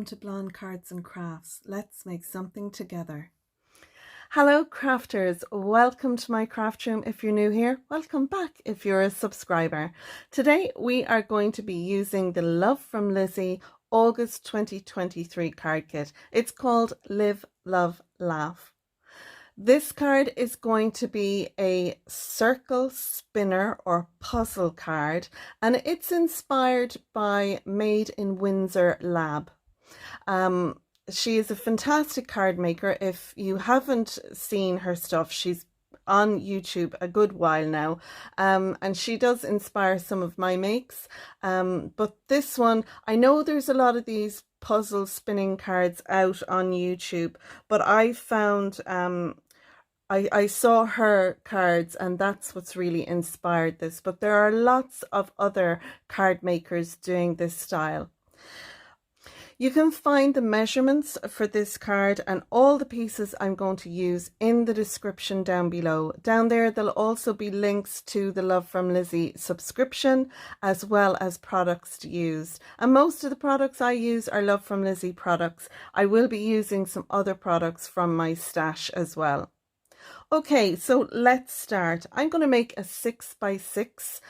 welcome to Blonde Cards and Crafts. Let's make something together. Hello crafters, welcome to my craft room. If you're new here, welcome back if you're a subscriber. Today we are going to be using the Love from Lizi August 2023 card kit. It's called Live, Love, Laugh. This card is going to be a circle spinner or puzzle card, and it's inspired by Made in Windsor Lab. She is a fantastic card maker. If you haven't seen her stuff, she's on YouTube a good while now, and she does inspire some of my makes, but this one, I know there's a lot of these puzzle spinning cards out on YouTube, but I found I saw her cards and that's what's really inspired this, but there are lots of other card makers doing this style. You can find the measurements for this card and all the pieces I'm going to use in the description down below. Down there, there'll also be links to the Love from Lizi subscription as well as products to use. And most of the products I use are Love from Lizi products. I will be using some other products from my stash as well. Okay, so let's start. I'm going to make a 6x6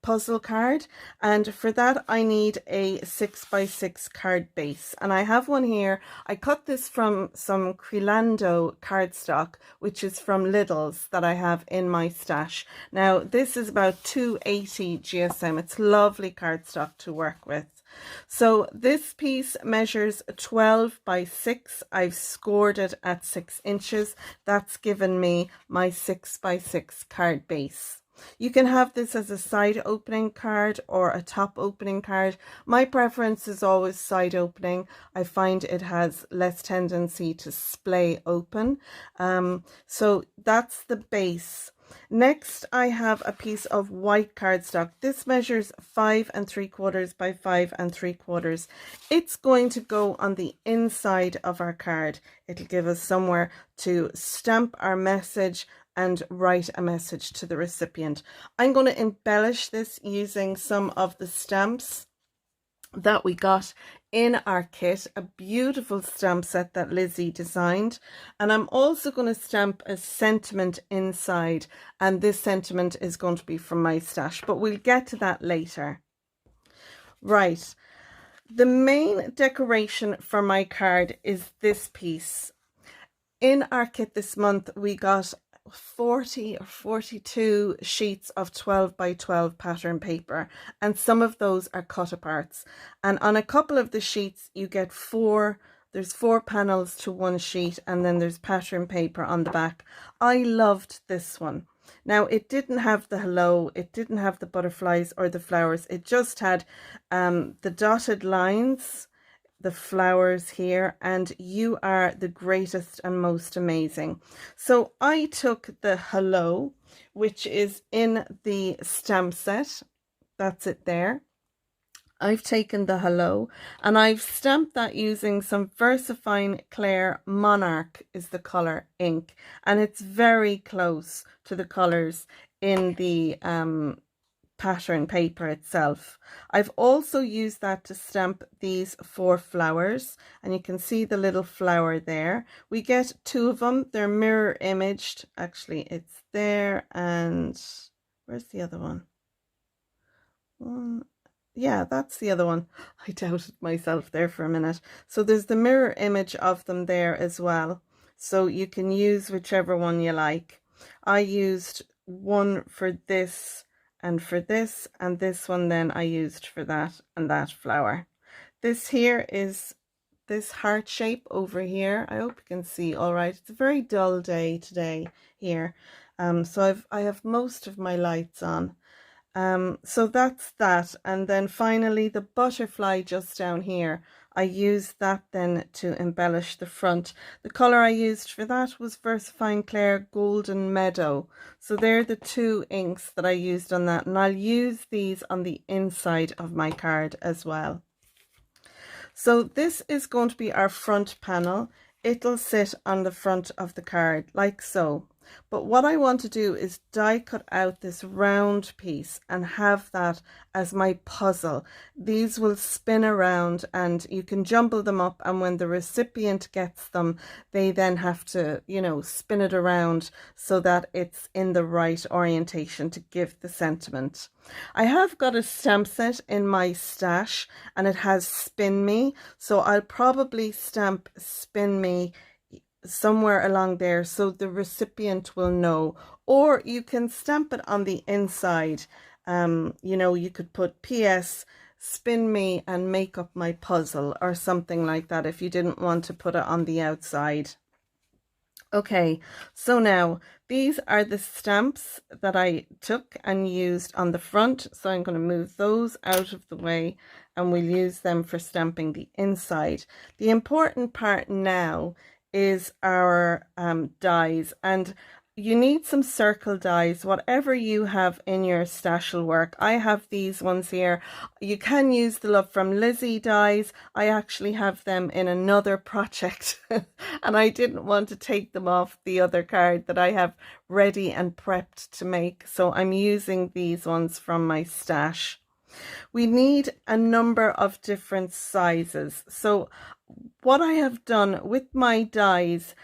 puzzle card, and for that I need a 6x6 card base, and I have one here. I cut this from some Quilando cardstock, which is from Lidl's, that I have in my stash. Now this is about 280 GSM. It's lovely cardstock to work with. So this piece measures 12 by 6. I've scored it at 6 inches. That's given me my 6x6 card base. You can have this as a side opening card or a top opening card. My preference is always side opening. I find it has less tendency to splay open. So that's the base. Next, I have a piece of white cardstock. This measures 5 3/4 by 5 3/4. It's going to go on the inside of our card. It'll give us somewhere to stamp our message and write a message to the recipient. I'm going to embellish this using some of the stamps that we got in our kit, a beautiful stamp set that Lizi designed, and I'm also going to stamp a sentiment inside, and this sentiment is going to be from my stash, but we'll get to that later. Right, the main decoration for my card is this piece. In our kit this month we got 40 or 42 sheets of 12 by 12 pattern paper, and some of those are cut aparts, and on a couple of the sheets you get there's 4 panels to one sheet, and then there's pattern paper on the back. I loved this one. Now it didn't have the hello, it didn't have the butterflies or the flowers, it just had the dotted lines, the flowers here, and you are the greatest and most amazing. So I took the hello, which is in the stamp set. That's it there. I've taken the hello and I've stamped that using some VersaFine Claire Monarch is the color ink, and it's very close to the colors in the pattern paper itself. I've also used that to stamp these 4 flowers, and you can see the little flower there. We get 2 of them. They're mirror imaged. Actually, it's there, and where's the other one? Yeah, that's the other one. I doubted myself there for a minute. So there's the mirror image of them there as well, so you can use whichever one you like. I used one for this and for this, and this one then I used for that and that flower. This here is this heart shape over here. I hope you can see all right. It's a very dull day today here, so I have most of my lights on. So that's that, and then finally the butterfly just down here, I used that then to embellish the front. The color I used for that was VersaFine Claire Golden Meadow. So they're the 2 inks that I used on that, and I'll use these on the inside of my card as well. So this is going to be our front panel. It'll sit on the front of the card like so. But what I want to do is die cut out this round piece and have that as my puzzle. These will spin around and you can jumble them up, and when the recipient gets them, they then have to, you know, spin it around so that it's in the right orientation to give the sentiment. I have got a stamp set in my stash and it has Spin Me, so I'll probably stamp Spin Me somewhere along there so the recipient will know. Or you can stamp it on the inside. You know, you could put PS Spin Me and make up my puzzle or something like that if you didn't want to put it on the outside. Okay, so now these are the stamps that I took and used on the front, so I'm going to move those out of the way and we'll use them for stamping the inside. The important part now is our dies, and you need some circle dies, whatever you have in your stash will work. I have these ones here. You can use the Love from Lizi dies. I actually have them in another project and I didn't want to take them off the other card that I have ready and prepped to make, so I'm using these ones from my stash. We need a number of different sizes. So what I have done with my dies,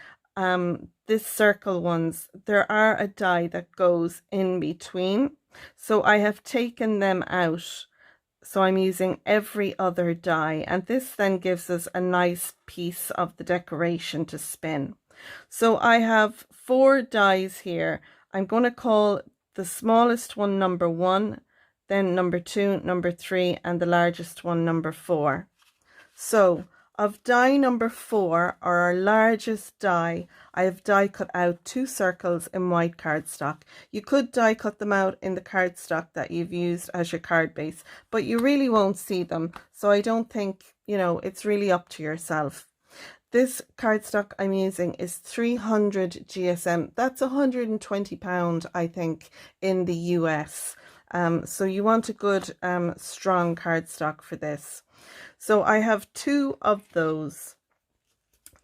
this circle ones, there are a die that goes in between. So I have taken them out. So I'm using every other die, and this then gives us a nice piece of the decoration to spin. So I have 4 dies here. I'm going to call the smallest one number 1, then number 2, number 3, and the largest one number 4. So of die number 4, or our largest die, I have die cut out 2 circles in white cardstock. You could die cut them out in the cardstock that you've used as your card base, but you really won't see them. So I don't think, you know, it's really up to yourself. This cardstock I'm using is 300 GSM. That's £120, I think, in the US. So you want a good strong cardstock for this. So I have 2 of those.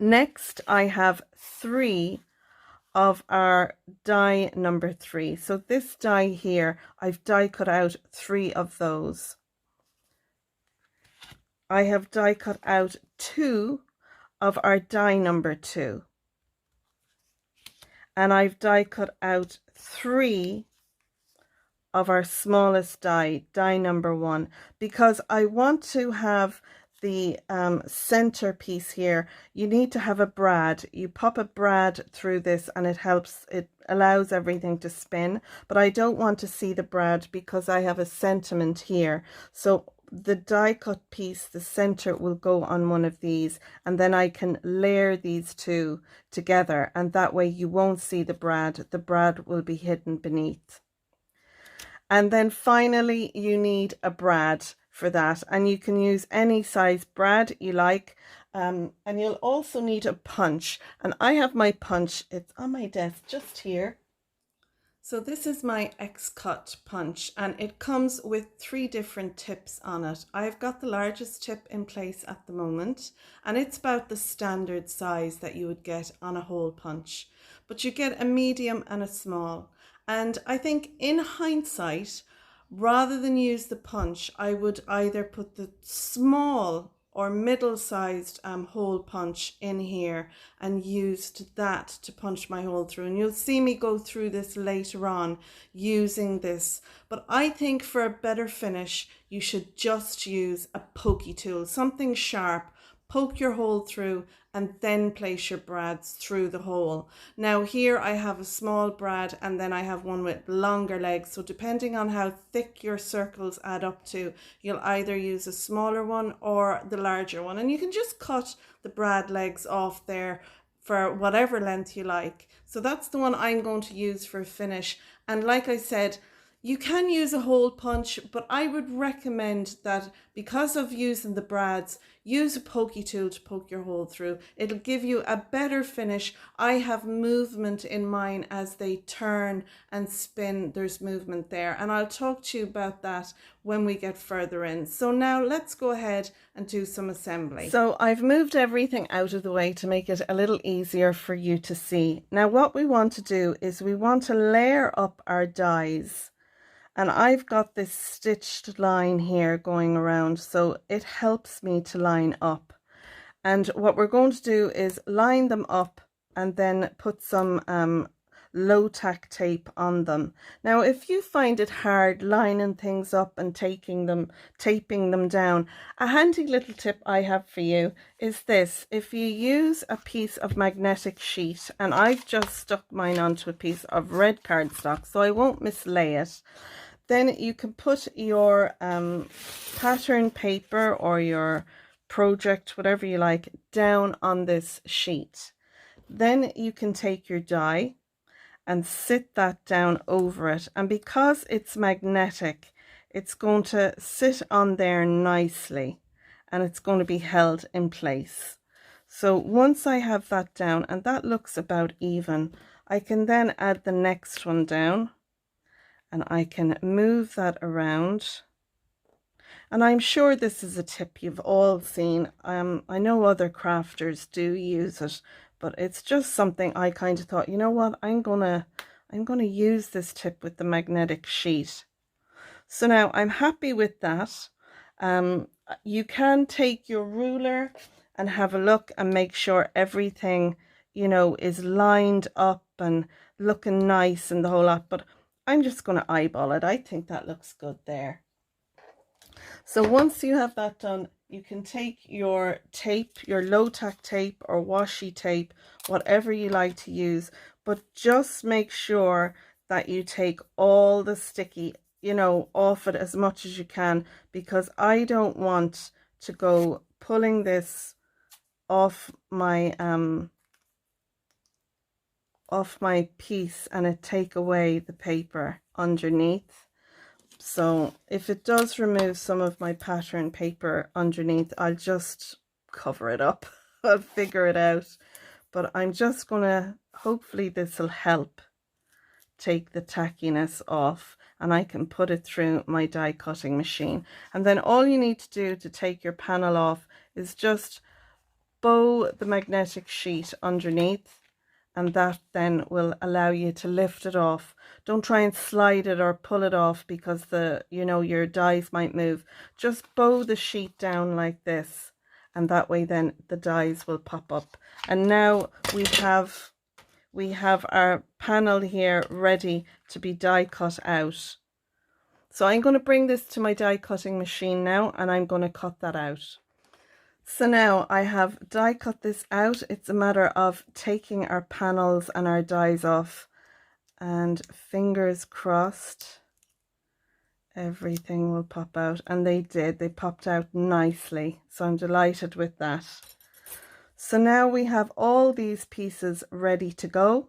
Next, I have 3 of our die number 3. So this die here, I've die cut out 3 of those. I have die cut out 2 of our die number 2. And I've die cut out 3 of our smallest die, die number 1, because I want to have the center piece here. You need to have a brad. You pop a brad through this and it helps, it allows everything to spin, but I don't want to see the brad because I have a sentiment here. So the die cut piece, the center, will go on one of these, and then I can layer these 2 together, and that way you won't see the brad. The brad will be hidden beneath. And then finally, you need a brad for that, and you can use any size brad you like. And you'll also need a punch, and I have my punch. It's on my desk just here. So this is my X-cut punch, and it comes with 3 different tips on it. I've got the largest tip in place at the moment, and it's about the standard size that you would get on a hole punch. But you get a medium and a small. And I think in hindsight, rather than use the punch, I would either put the small or middle-sized hole punch in here and used that to punch my hole through. And you'll see me go through this later on using this. But I think for a better finish, you should just use a pokey tool, something sharp. Poke your hole through and then place your brads through the hole. Now here I have a small brad, and then I have one with longer legs. So depending on how thick your circles add up to, you'll either use a smaller one or the larger one. And you can just cut the brad legs off there for whatever length you like. So that's the one I'm going to use for a finish. And like I said, You can use a hole punch, but I would recommend that because of using the brads, use a pokey tool to poke your hole through. It'll give you a better finish. I have movement in mine as they turn and spin. There's movement there, and I'll talk to you about that when we get further in. So now let's go ahead and do some assembly. So I've moved everything out of the way to make it a little easier for you to see. Now what we want to do is we want to layer up our dies. And I've got this stitched line here going around, so it helps me to line up. And what we're going to do is line them up and then put some low tack tape on them. Now, if you find it hard lining things up and taping them down, a handy little tip I have for you is this. If you use a piece of magnetic sheet, and I've just stuck mine onto a piece of red cardstock so I won't mislay it, then you can put your pattern paper or your project, whatever you like, down on this sheet. Then you can take your die and sit that down over it. And because it's magnetic, it's going to sit on there nicely and it's going to be held in place. So once I have that down, and that looks about even, I can then add the next one down. And I can move that around. And I'm sure this is a tip you've all seen. I know other crafters do use it, but it's just something I kind of thought, you know what, I'm gonna use this tip with the magnetic sheet. So now I'm happy with that. You can take your ruler and have a look and make sure everything, you know, is lined up and looking nice and the whole lot, but I'm just going to eyeball it. I think that looks good there. So once you have that done, you can take your tape, your low tack tape or washi tape, whatever you like to use, but just make sure that you take all the sticky, you know, off it as much as you can, because I don't want to go pulling this off my piece and it take away the paper underneath. So if it does remove some of my pattern paper underneath, I'll just cover it up. I'll figure it out, but I'm just gonna, hopefully this will help take the tackiness off and I can put it through my die cutting machine. And then all you need to do to take your panel off is just bow the magnetic sheet underneath, and that then will allow you to lift it off. Don't try and slide it or pull it off because your dies might move. Just bow the sheet down like this, and that way then the dies will pop up. And now we have our panel here ready to be die cut out. So I'm going to bring this to my die cutting machine now, and I'm going to cut that out. So now I have die cut this out. It's a matter of taking our panels and our dies off, and fingers crossed everything will pop out. And they did. They popped out nicely, so I'm delighted with that. So now we have all these pieces ready to go.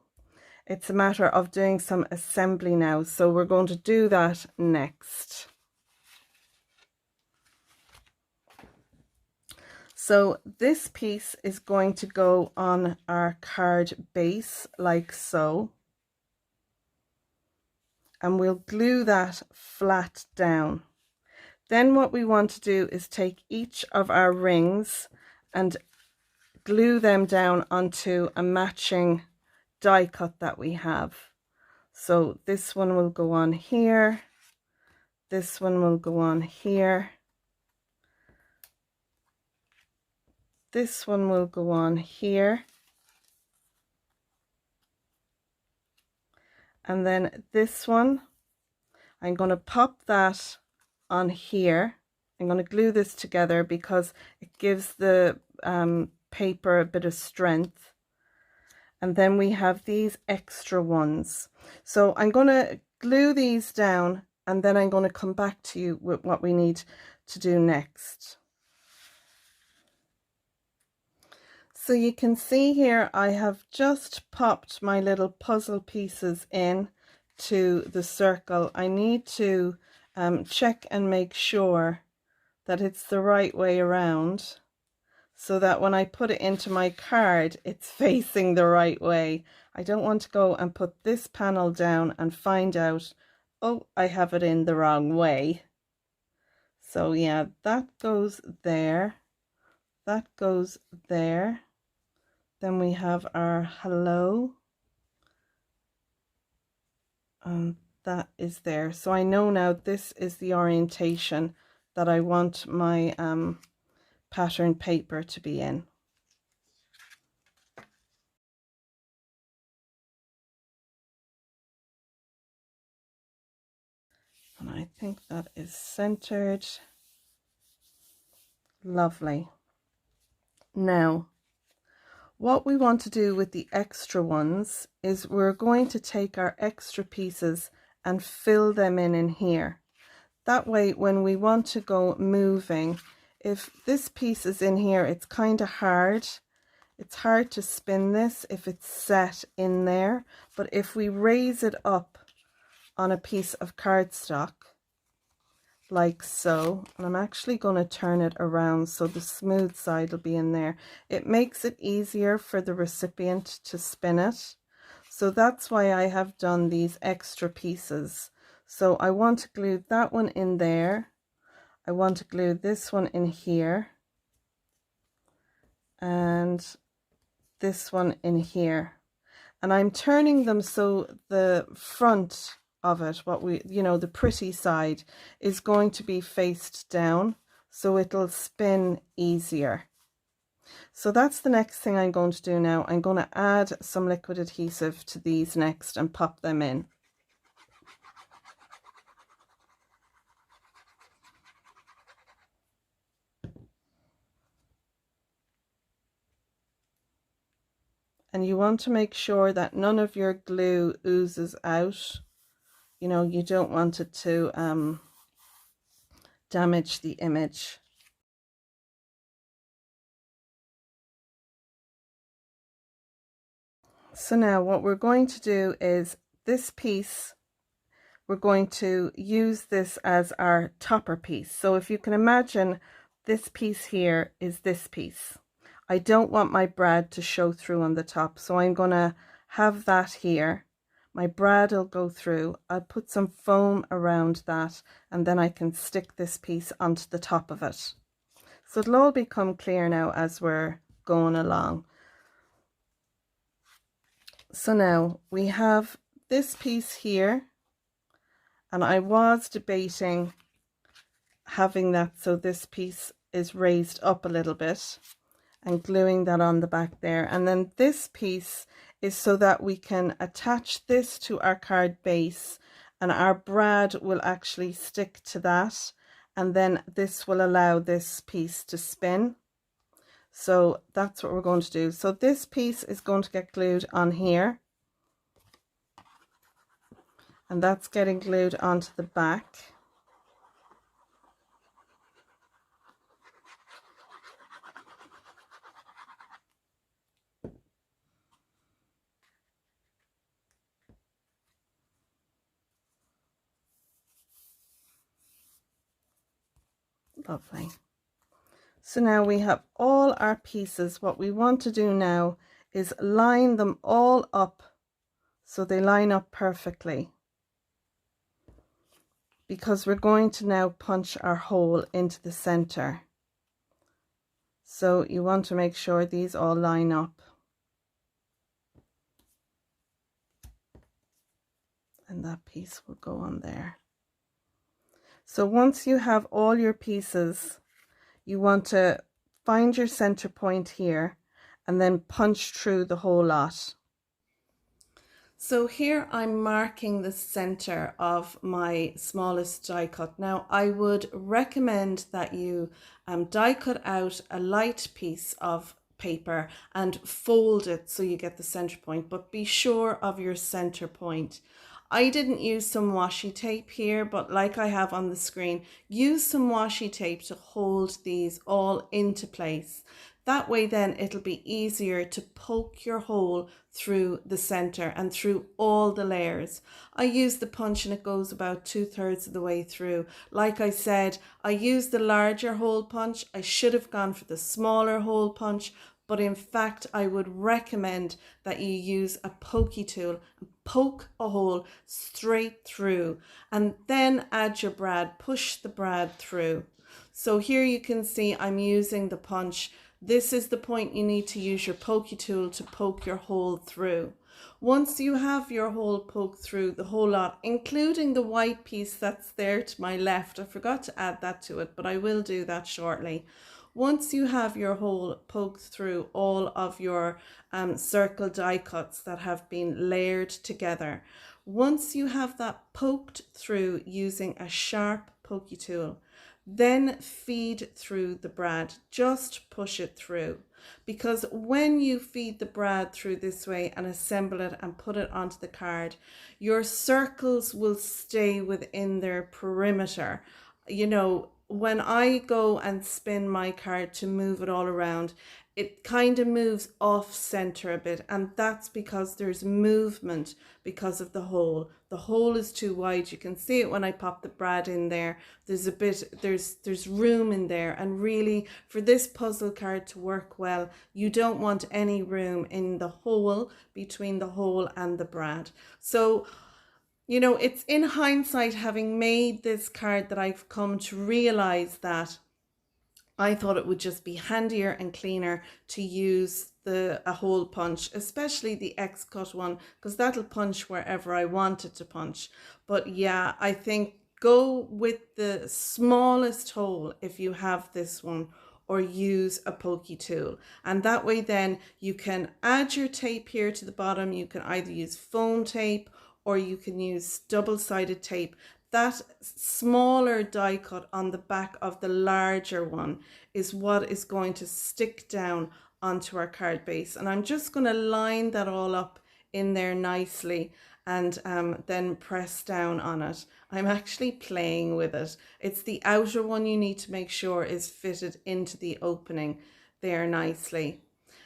It's a matter of doing some assembly now, so we're going to do that next. So this piece is going to go on our card base like so, and we'll glue that flat down. Then what we want to do is take each of our rings and glue them down onto a matching die cut that we have. So this one will go on here, this one will go on here, this one will go on here, and then this one, I'm going to pop that on here. I'm going to glue this together because it gives the paper a bit of strength. And then we have these extra ones. So I'm going to glue these down, and then I'm going to come back to you with what we need to do next. So you can see here I have just popped my little puzzle pieces in to the circle, I need to check and make sure that it's the right way around, so that when I put it into my card, it's facing the right way. I don't want to go and put this panel down and find out, oh, I have it in the wrong way. So yeah, that goes there, that goes there. Then we have our hello, and that is there. So I know now this is the orientation that I want my pattern paper to be in. And I think that is centered. Lovely. Now, what we want to do with the extra ones is we're going to take our extra pieces and fill them in here. That way, when we want to go moving, if this piece is in here, it's kind of hard. It's hard to spin this if it's set in there. But if we raise it up on a piece of cardstock, like so, and I'm actually going to turn it around so the smooth side will be in there, it makes it easier for the recipient to spin it. So that's why I have done these extra pieces. So I want to glue that one in there, I want to glue this one in here, and this one in here, and I'm turning them so the front of it, what we, the pretty side, is going to be faced down, so it'll spin easier. So that's the next thing I'm going to do now. I'm going to add some liquid adhesive to these next and pop them in. And you want to make sure that none of your glue oozes out. You don't want it to damage the image. So now what we're going to do is this piece, we're going to use this as our topper piece. So if you can imagine, this piece here is this piece. I don't want my brad to show through on the top, so I'm going to have that here. My brad will go through. I'll put some foam around that, and then I can stick this piece onto the top of it. So it'll all become clear now as we're going along. So now we have this piece here, and I was debating having that so this piece is raised up a little bit and gluing that on the back there, and then this piece is so that we can attach this to our card base, and our brad will actually stick to that, and then this will allow this piece to spin. So that's what we're going to do. So this piece is going to get glued on here, and that's getting glued onto the back. Lovely. So now we have all our pieces. What we want to do now is line them all up so they line up perfectly, because we're going to now punch our hole into the center. So you want to make sure these all line up. And that piece will go on there. So once you have all your pieces, you want to find your center point here and then punch through the whole lot. So here I'm marking the center of my smallest die cut. Now I would recommend that you die cut out a light piece of paper and fold it so you get the center point, but be sure of your center point. I didn't use some washi tape here, but like I have on the screen, use some washi tape to hold these all into place. That way then it'll be easier to poke your hole through the center and through all the layers. I use the punch and it goes about 2/3 of the way through. Like I said, I use the larger hole punch. I should have gone for the smaller hole punch, but in fact I would recommend that you use a pokey tool and poke a hole straight through, and then add your brad, push the brad through. So here you can see I'm using the punch. This is the point you need to use your pokey tool to poke your hole through. Once you have your hole poked through the whole lot, including the white piece that's there to my left, I forgot to add that to it, but I will do that shortly. Once you have your hole poked through all of your circle die cuts that have been layered together, once you have that poked through using a sharp pokey tool, then feed through the brad. Just push it through, because when you feed the brad through this way and assemble it and put it onto the card, your circles will stay within their perimeter. You know, when I go and spin my card to move it all around, it kind of moves off center a bit, and that's because there's movement because of the hole. The hole is too wide. You can see it when I pop the brad in there. There's a bit, there's room in there, and really for this puzzle card to work well, you don't want any room in the hole between the hole and the brad. So, you know, it's in hindsight, having made this card, that I've come to realize that I thought it would just be handier and cleaner to use a hole punch, especially the X-cut one, because that'll punch wherever I want it to punch. But yeah, I think go with the smallest hole if you have this one, or use a pokey tool. And that way then you can add your tape here to the bottom. You can either use foam tape or you can use double-sided tape. That smaller die cut on the back of the larger one is what is going to stick down onto our card base. And I'm just going to line that all up in there nicely, and then press down on it. I'm actually playing with it. It's the outer one you need to make sure is fitted into the opening there nicely.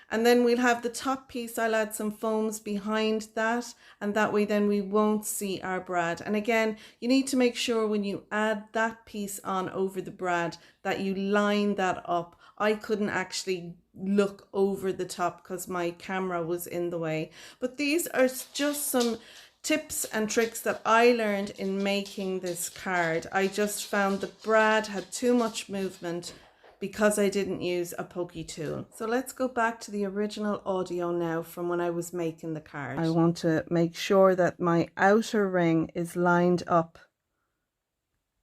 And then we'll have the top piece. I'll add some foams behind that, and that way then we won't see our brad. And again, you need to make sure when you add that piece on over the brad that you line that up. I couldn't actually look over the top because my camera was in the way. But these are just some tips and tricks that I learned in making this card. I just found the brad had too much movement because I didn't use a pokey tool. So let's go back to the original audio now from when I was making the card. I want to make sure that my outer ring is lined up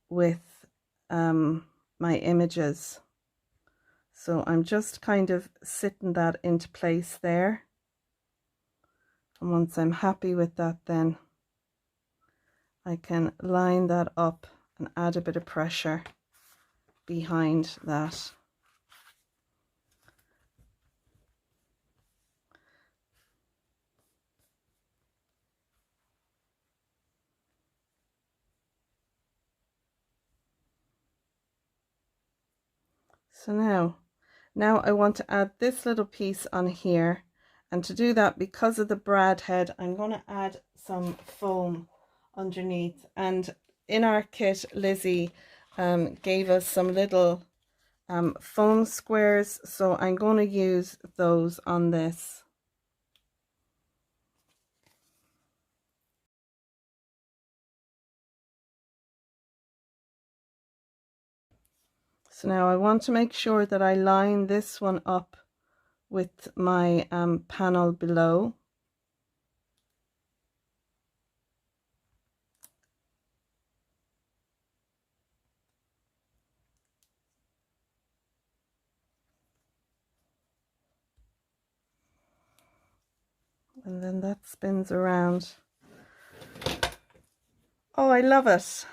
with my images. So I'm just kind of sitting that into place there. And once I'm happy with that, then I can line that up and add a bit of pressure behind that. So now I want to add this little piece on here, and to do that, because of the brad head, I'm going to add some foam underneath. And in our kit, Lizi gave us some little foam squares, so I'm going to use those on this. So now I want to make sure that I line this one up with my panel below. And then that spins around. Oh, I love it.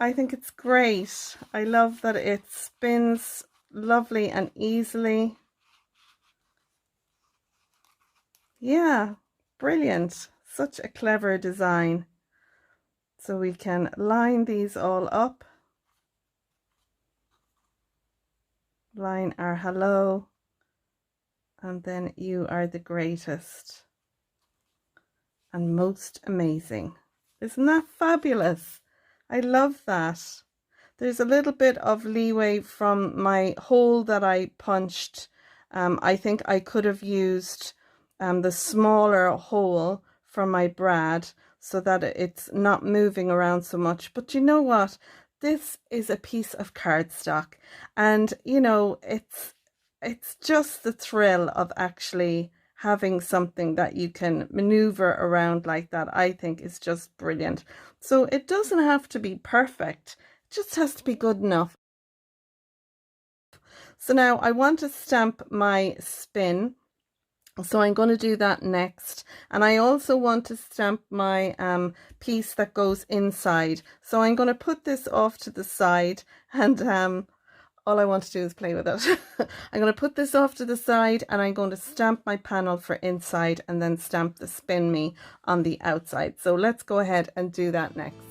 I think it's great. I love that it spins lovely and easily. Yeah, brilliant. Such a clever design. So we can line these all up. Line our hello And then you are the greatest and most amazing. Isn't that fabulous? I love that. There's a little bit of leeway from my hole that I punched. I think I could have used the smaller hole from my brad so that it's not moving around so much. But you know what? This is a piece of cardstock, and you know, it's just the thrill of actually having something that you can maneuver around like that. I think is just brilliant. So it doesn't have to be perfect, it just has to be good enough. So now I want to stamp my spin, so I'm going to do that next. And I also want to stamp my piece that goes inside, so I'm going to put this off to the side, and all I want to do is play with it. I'm going to put this off to the side, and I'm going to stamp my panel for inside and then stamp the spin me on the outside. So let's go ahead and do that next.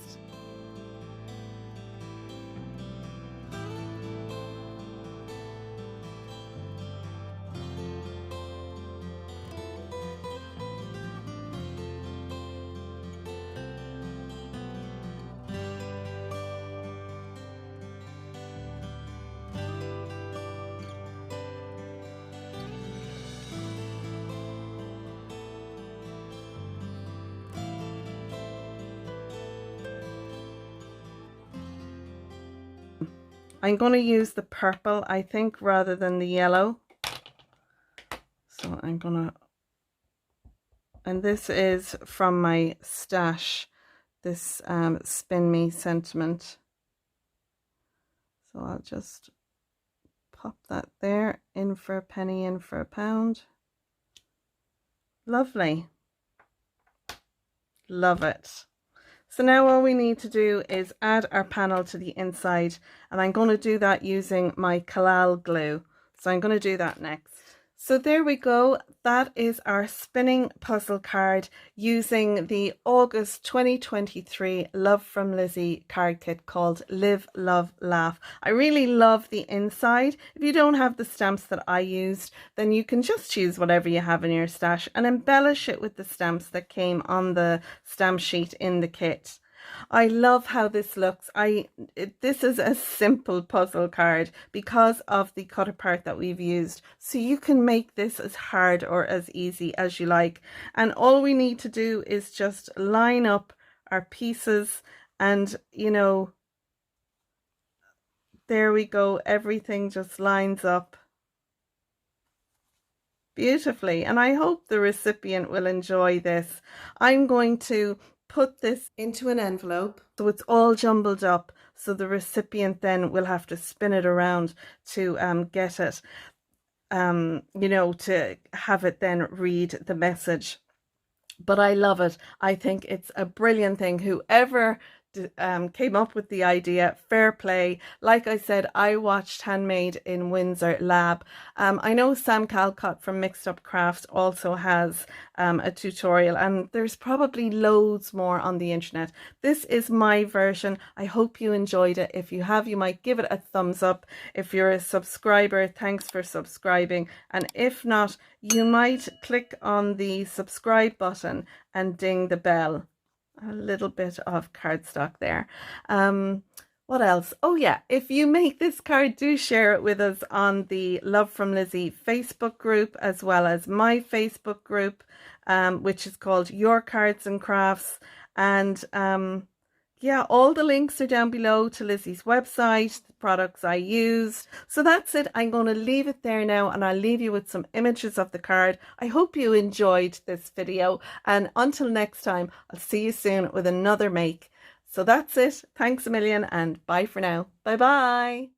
I'm going to use the purple, I think, rather than the yellow. So I'm going to, and this is from my stash, this Spin Me sentiment. So I'll just pop that there, in for a penny, in for a pound. Lovely. Love it. So now all we need to do is add our panel to the inside, and I'm going to do that using my Kalal glue. So I'm going to do that next. So there we go. That is our spinning puzzle card using the August 2023 Love from Lizi card kit called Live, Love, Laugh. I really love the inside. If you don't have the stamps that I used, then you can just choose whatever you have in your stash and embellish it with the stamps that came on the stamp sheet in the kit. I love how this looks. This is a simple puzzle card because of the cut apart that we've used. So you can make this as hard or as easy as you like. And all we need to do is just line up our pieces, and you know, there we go. Everything just lines up beautifully. And I hope the recipient will enjoy this. I'm going to put this into an envelope so it's all jumbled up, so the recipient then will have to spin it around to get it, you know, to have it then read the message. But I love it. I think it's a brilliant thing. Whoever came up with the idea, fair play. Like I said, I watched Handmade in Windsor Lab. I know Sam Calcott from Mixed Up Crafts also has a tutorial, and there's probably loads more on the internet. This is my version. I hope you enjoyed it. If you have, you might give it a thumbs up. If you're a subscriber, thanks for subscribing. And if not, you might click on the subscribe button and ding the bell. A little bit of cardstock there. What else? Oh yeah, if you make this card, do share it with us on the Love from Lizi Facebook group, as well as my Facebook group, which is called Your Cards and Crafts. And yeah, all the links are down below to Lizi's website, the products I used. So that's it. I'm going to leave it there now, and I'll leave you with some images of the card. I hope you enjoyed this video, and until next time, I'll see you soon with another make. So that's it. Thanks a million, and bye for now. Bye bye.